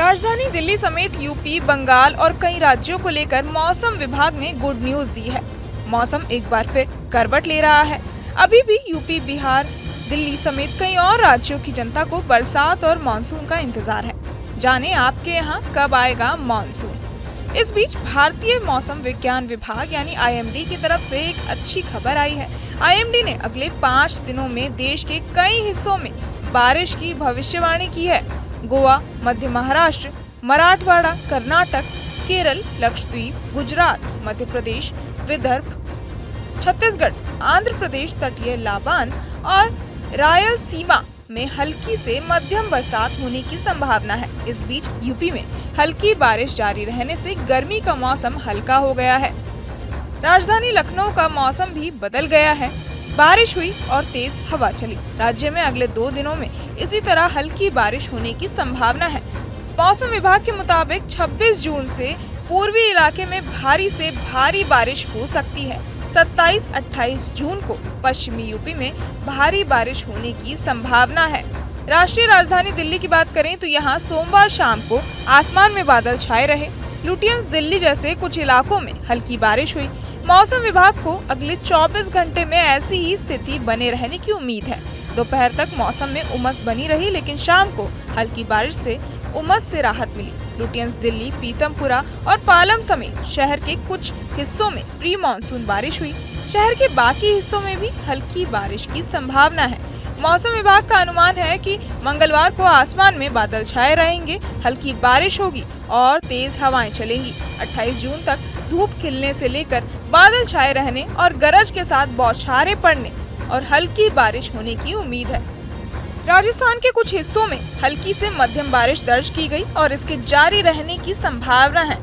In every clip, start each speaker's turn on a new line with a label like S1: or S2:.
S1: राजधानी दिल्ली समेत यूपी, बंगाल और कई राज्यों को लेकर मौसम विभाग ने गुड न्यूज दी है। मौसम एक बार फिर करवट ले रहा है। अभी भी यूपी, बिहार, दिल्ली समेत कई और राज्यों की जनता को बरसात और मानसून का इंतजार है। जाने आपके यहाँ कब आएगा मानसून। इस बीच भारतीय मौसम विज्ञान विभाग यानी IMD की तरफ से एक अच्छी खबर आई है। IMD ने अगले 5 दिनों में देश के कई हिस्सों में बारिश की भविष्यवाणी की है। गोवा, मध्य महाराष्ट्र, मराठवाड़ा, कर्नाटक, केरल, लक्षद्वीप, गुजरात, मध्य प्रदेश, विदर्भ, छत्तीसगढ़, आंध्र प्रदेश, तटीय लाबान और रायलसीमा में हल्की से मध्यम बरसात होने की संभावना है। इस बीच यूपी में हल्की बारिश जारी रहने से गर्मी का मौसम हल्का हो गया है। राजधानी लखनऊ का मौसम भी बदल गया है। बारिश हुई और तेज हवा चली। राज्य में अगले 2 दिनों में इसी तरह हल्की बारिश होने की संभावना है। मौसम विभाग के मुताबिक 26 जून से पूर्वी इलाके में भारी से भारी बारिश हो सकती है। 27-28 जून को पश्चिमी यूपी में भारी बारिश होने की संभावना है। राष्ट्रीय राजधानी दिल्ली की बात करें तो यहाँ सोमवार शाम को आसमान में बादल छाए रहे। लुटियंस दिल्ली जैसे कुछ इलाकों में हल्की बारिश हुई। मौसम विभाग को अगले 24 घंटे में ऐसी ही स्थिति बने रहने की उम्मीद है। दोपहर तक मौसम में उमस बनी रही, लेकिन शाम को हल्की बारिश से उमस से राहत मिली। लुटियंस दिल्ली, पीतमपुरा और पालम समेत शहर के कुछ हिस्सों में प्री मानसून बारिश हुई। शहर के बाकी हिस्सों में भी हल्की बारिश की संभावना है। मौसम विभाग का अनुमान है कि मंगलवार को आसमान में बादल छाए रहेंगे, हल्की बारिश होगी और तेज हवाएं चलेंगी। 28 जून तक धूप खिलने से लेकर बादल छाए रहने और गरज के साथ बौछारें पड़ने और हल्की बारिश होने की उम्मीद है। राजस्थान के कुछ हिस्सों में हल्की से मध्यम बारिश दर्ज की गई और इसके जारी रहने की संभावना है।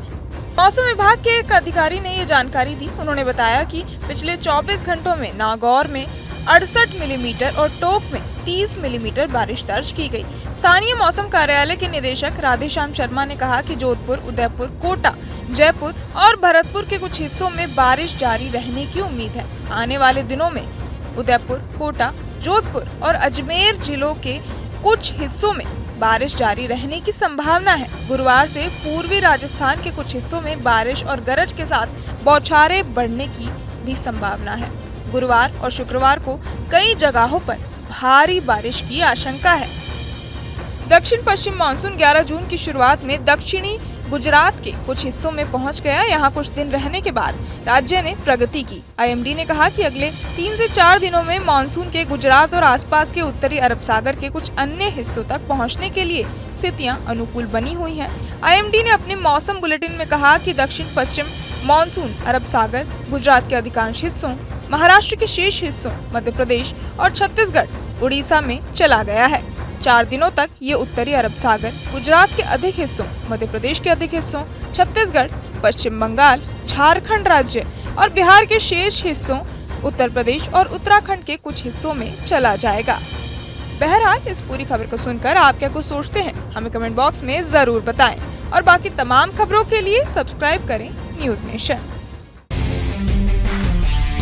S1: मौसम विभाग के एक अधिकारी ने ये जानकारी दी। उन्होंने बताया कि पिछले 24 घंटों में नागौर में 68 मिलीमीटर और टोंक में 30 मिलीमीटर बारिश दर्ज की गई। स्थानीय मौसम कार्यालय के निदेशक राधेश्याम शर्मा ने कहा कि जोधपुर, उदयपुर, कोटा, जयपुर और भरतपुर के कुछ हिस्सों में बारिश जारी रहने की उम्मीद है। आने वाले दिनों में उदयपुर, कोटा, जोधपुर और अजमेर जिलों के कुछ हिस्सों में बारिश जारी रहने की संभावना है। गुरुवार से पूर्वी राजस्थान के कुछ हिस्सों में बारिश और गरज के साथ बौछारें बढ़ने की भी संभावना है। गुरुवार और शुक्रवार को कई जगहों पर भारी बारिश की आशंका है। दक्षिण पश्चिम मानसून 11 जून की शुरुआत में दक्षिणी गुजरात के कुछ हिस्सों में पहुंच गया। यहाँ कुछ दिन रहने के बाद राज्य ने प्रगति की। IMD ने कहा कि अगले 3 से 4 दिनों में मानसून के गुजरात और आसपास के उत्तरी अरब सागर के कुछ अन्य हिस्सों तक पहुंचने के लिए स्थितियां अनुकूल बनी हुई हैं। IMD ने अपने मौसम बुलेटिन में कहा कि दक्षिण पश्चिम मानसून अरब सागर, गुजरात के अधिकांश हिस्सों, महाराष्ट्र के शेष हिस्सों, मध्य प्रदेश और छत्तीसगढ़, उड़ीसा में चला गया है। 4 दिनों तक ये उत्तरी अरब सागर, गुजरात के अधिक हिस्सों, मध्य प्रदेश के अधिक हिस्सों, छत्तीसगढ़, पश्चिम बंगाल, झारखंड राज्य और बिहार के शेष हिस्सों, उत्तर प्रदेश और उत्तराखंड के कुछ हिस्सों में चला जाएगा। बहरहाल इस पूरी खबर को सुनकर आप क्या कुछ सोचते हैं, हमें कमेंट बॉक्स में जरूर बताएं और बाकी तमाम खबरों के लिए सब्सक्राइब करें न्यूज़ नेशन।